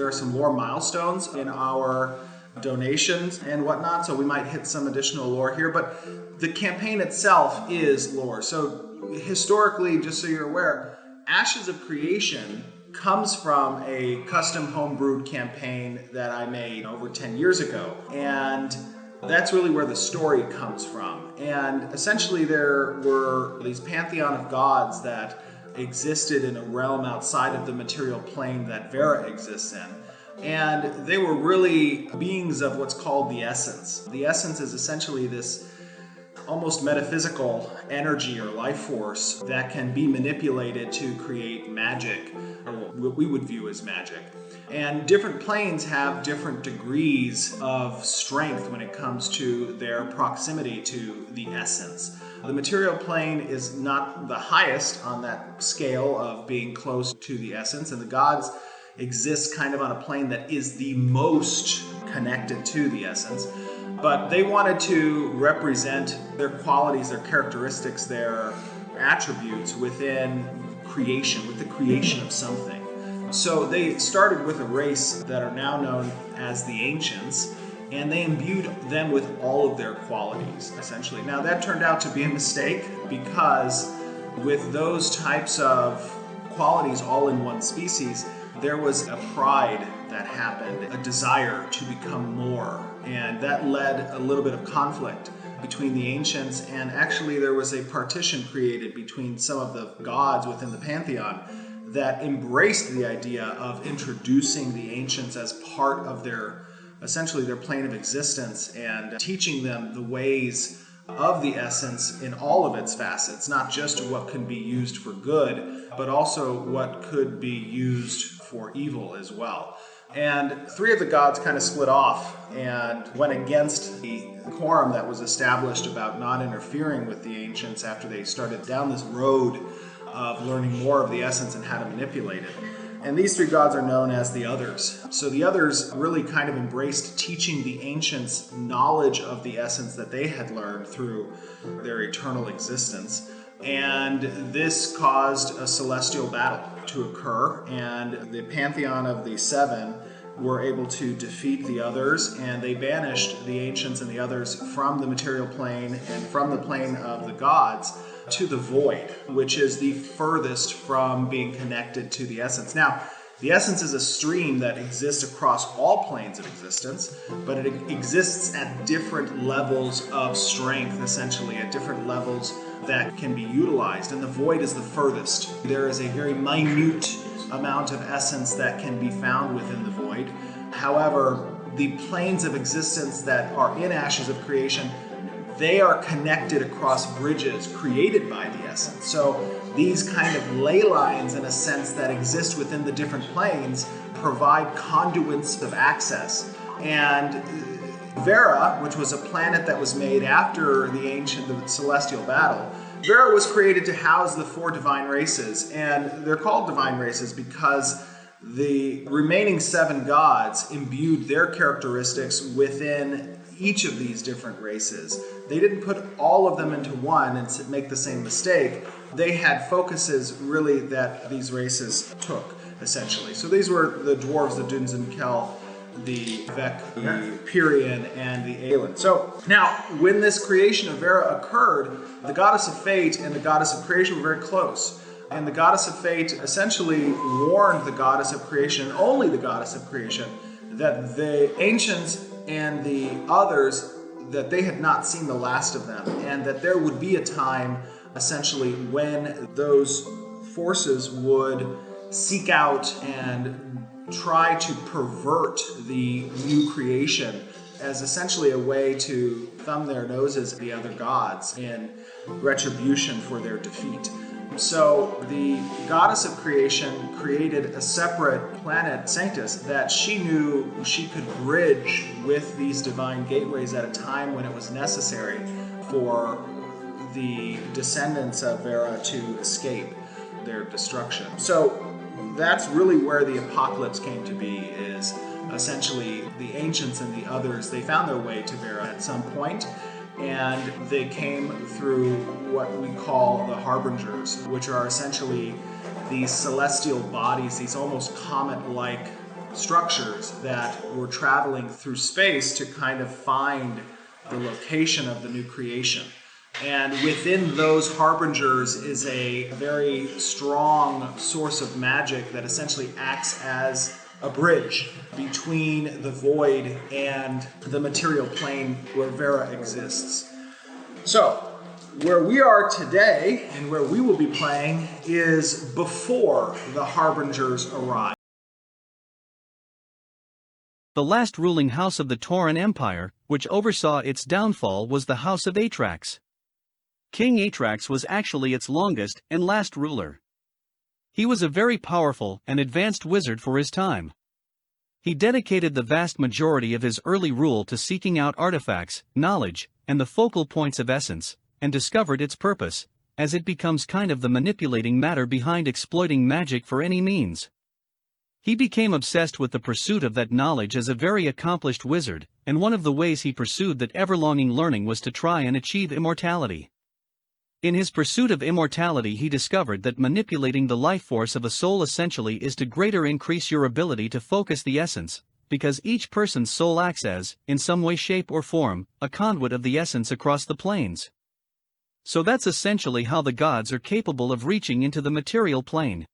there are some lore milestones in our donations and whatnot, so we might hit some additional lore here, but the campaign itself is lore. So historically, just so you're aware, Ashes of Creation comes from a custom homebrewed campaign that I made over 10 years ago, and that's really where the story comes from. And essentially there were these pantheon of gods that existed in a realm outside of the material plane that Verra exists in. And they were really beings of what's called the essence. The essence is essentially this almost metaphysical energy or life force that can be manipulated to create magic, or what we would view as magic. And different planes have different degrees of strength when it comes to their proximity to the essence. The material plane is not the highest on that scale of being close to the essence, and the gods exist kind of on a plane that is the most connected to the essence. But they wanted to represent their qualities, their characteristics, their attributes within creation, with the creation of something. So they started with a race that are now known as the Ancients, and they imbued them with all of their qualities, essentially. Now that turned out to be a mistake, because with those types of qualities all in one species, there was a pride that happened, a desire to become more, and that led a little bit of conflict between the Ancients, and actually there was a partition created between some of the gods within the pantheon that embraced the idea of introducing the Ancients as part of their, essentially their plane of existence, and teaching them the ways of the essence in all of its facets, not just what can be used for good, but also what could be used for evil as well. And three of the gods kind of split off and went against the quorum that was established about not interfering with the Ancients after they started down this road of learning more of the essence and how to manipulate it. And these three gods are known as the Others. So the Others really kind of embraced teaching the Ancients knowledge of the essence that they had learned through their eternal existence. And this caused a celestial battle to occur, and the pantheon of the seven were able to defeat the Others, and they banished the Ancients and the Others from the material plane and from the plane of the gods to the void, which is the furthest from being connected to the essence. Now, the essence is a stream that exists across all planes of existence, but it exists at different levels of strength, essentially, at different levels that can be utilized, and the void is the furthest. There is a very minute amount of essence that can be found within the void. However, the planes of existence that are in Ashes of Creation, they are connected across bridges created by the essence. So these kind of ley lines, in a sense, that exist within the different planes provide conduits of access. And Verra, which was a planet that was made after the celestial battle, Verra was created to house the four divine races, and they're called divine races because the remaining seven gods imbued their characteristics within each of these different races. They didn't put all of them into one and make the same mistake. They had focuses really that these races took, essentially. So these were the dwarves, the Duns and Kel, the Vec, the Pyrian, and the Aelin. So now, when this creation of Verra occurred, the goddess of fate and the goddess of creation were very close. And the goddess of fate essentially warned the goddess of creation, and only the goddess of creation, that the Ancients and the Others, that they had not seen the last of them, and that there would be a time, essentially, when those forces would seek out and try to pervert the new creation as essentially a way to thumb their noses at the other gods in retribution for their defeat. So the goddess of creation created a separate planet, Sanctus, that she knew she could bridge with these divine gateways at a time when it was necessary for the descendants of Verra to escape their destruction. So that's really where the apocalypse came to be, is essentially the Ancients and the Others. They found their way to Verra at some point, and they came through what we call the Harbingers, which are essentially these celestial bodies, these almost comet-like structures that were traveling through space to kind of find the location of the new creation. And within those Harbingers is a very strong source of magic that essentially acts as a bridge between the void and the material plane where Verra exists. So, where we are today and where we will be playing is before the Harbingers arrive. The last ruling house of the Toren Empire, which oversaw its downfall, was the House of Atrax. King Atrax was actually its longest and last ruler. He was a very powerful and advanced wizard for his time. He dedicated the vast majority of his early rule to seeking out artifacts, knowledge, and the focal points of essence, and discovered its purpose, as it becomes kind of the manipulating matter behind exploiting magic for any means. He became obsessed with the pursuit of that knowledge as a very accomplished wizard, and one of the ways he pursued that ever-longing learning was to try and achieve immortality. In his pursuit of immortality, he discovered that manipulating the life force of a soul essentially is to greater increase your ability to focus the essence, because each person's soul acts as, in some way, shape, or form, a conduit of the essence across the planes. So that's essentially how the gods are capable of reaching into the material plane.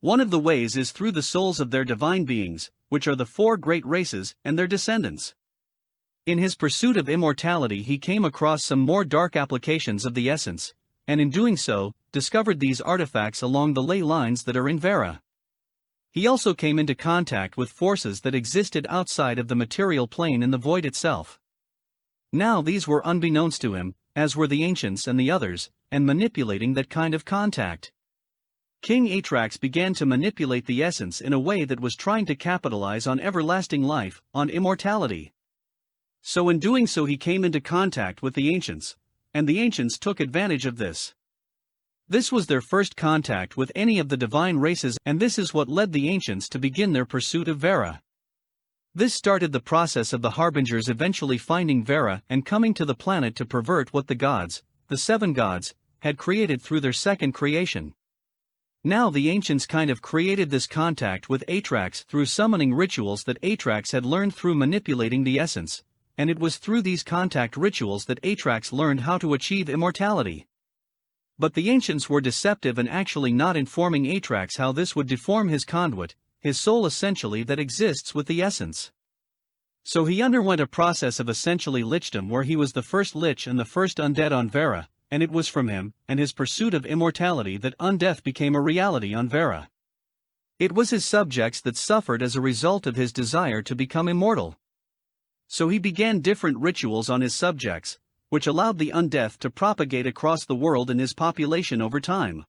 One of the ways is through the souls of their divine beings, which are the 4 great races and their descendants. In his pursuit of immortality, he came across some more dark applications of the essence, and in doing so, discovered these artifacts along the ley lines that are in Verra. He also came into contact with forces that existed outside of the material plane in the void itself. Now these were unbeknownst to him, as were the ancients and the others, and manipulating that kind of contact. King Atrax began to manipulate the essence in a way that was trying to capitalize on everlasting life, on immortality. So in doing so, he came into contact with the ancients, and the ancients took advantage of this. This was their first contact with any of the divine races, and this is what led the ancients to begin their pursuit of Verra. This started the process of the Harbingers eventually finding Verra and coming to the planet to pervert what the gods, the 7 gods, had created through their second creation. Now the ancients kind of created this contact with Atrax through summoning rituals that Atrax had learned through manipulating the essence, and it was through these contact rituals that Atrax learned how to achieve immortality. But the ancients were deceptive and actually not informing Atrax how this would deform his conduit, his soul essentially that exists with the essence. So he underwent a process of essentially lichdom, where he was the first lich and the first undead on Verra, and it was from him and his pursuit of immortality that undeath became a reality on Verra. It was his subjects that suffered as a result of his desire to become immortal. So he began different rituals on his subjects, which allowed the undeath to propagate across the world in his population over time.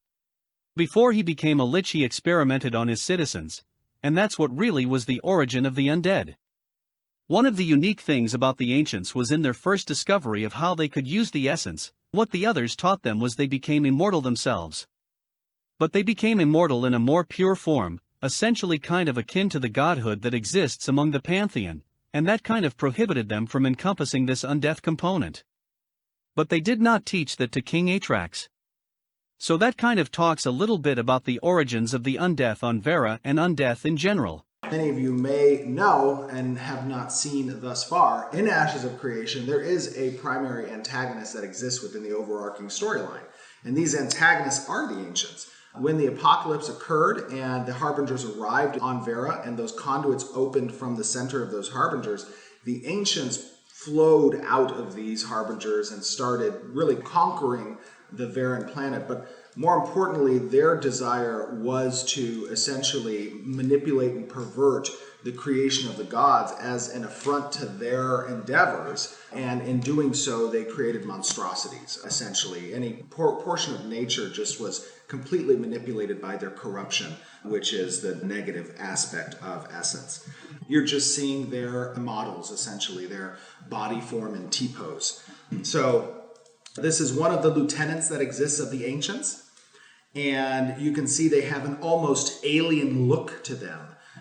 Before he became a lich, he experimented on his citizens, and that's what really was the origin of the undead. One of the unique things about the ancients was in their first discovery of how they could use the essence. What the others taught them was they became immortal themselves. But they became immortal in a more pure form, essentially kind of akin to the godhood that exists among the pantheon, and that kind of prohibited them from encompassing this undeath component. But they did not teach that to King Atrax. So that kind of talks a little bit about the origins of the undeath on Verra and undeath in general. Many of you may know and have not seen thus far, in Ashes of Creation, there is a primary antagonist that exists within the overarching storyline. And these antagonists are the ancients. When the apocalypse occurred and the Harbingers arrived on Verra and those conduits opened from the center of those Harbingers, the ancients flowed out of these Harbingers and started really conquering the Verran planet. But more importantly, their desire was to essentially manipulate and pervert the creation of the gods as an affront to their endeavors. And in doing so, they created monstrosities, essentially. Any portion of nature just was completely manipulated by their corruption, which is the negative aspect of essence. You're just seeing their models, essentially, their body form and T-pose. So this is one of the lieutenants that exists of the ancients. And you can see they have an almost alien look to them.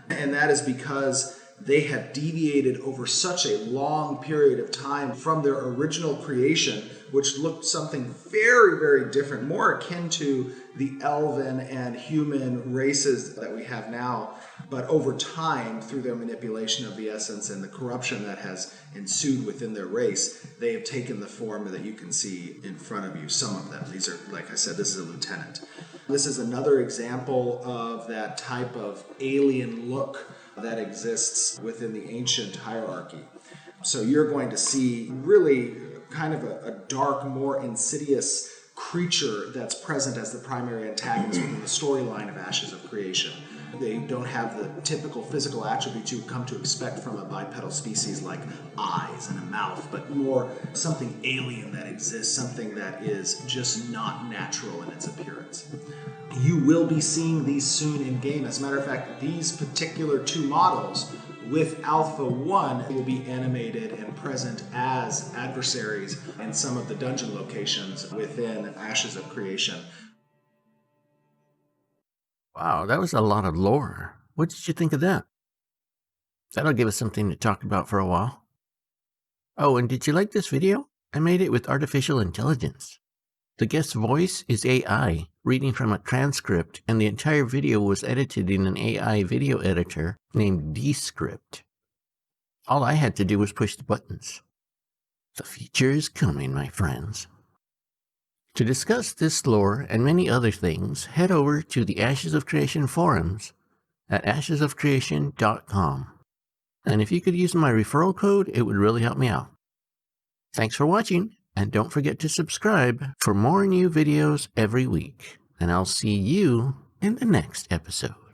And that is because they have deviated over such a long period of time from their original creation, which looked something very, very different, more akin to the elven and human races that we have now. But over time, through their manipulation of the essence and the corruption that has ensued within their race, they have taken the form that you can see in front of you, some of them. These are, like I said, this is a lieutenant. This is another example of that type of alien look that exists within the ancient hierarchy. So you're going to see really kind of a dark, more insidious creature that's present as the primary antagonist within the storyline of Ashes of Creation. They don't have the typical physical attributes you would come to expect from a bipedal species like eyes and a mouth, but more something alien that exists, something that is just not natural in its appearance. You will be seeing these soon in game. As a matter of fact, these particular two models with Alpha 1 will be animated and present as adversaries in some of the dungeon locations within Ashes of Creation. Wow, that was a lot of lore. What did you think of that? That'll give us something to talk about for a while. Oh, and did you like this video? I made it with artificial intelligence. The guest's voice is AI, reading from a transcript, and the entire video was edited in an AI video editor named Descript. All I had to do was push the buttons. The future is coming, my friends. To discuss this lore and many other things, head over to the Ashes of Creation forums at ashesofcreation.com. And if you could use my referral code, it would really help me out. Thanks for watching, and don't forget to subscribe for more new videos every week. And I'll see you in the next episode.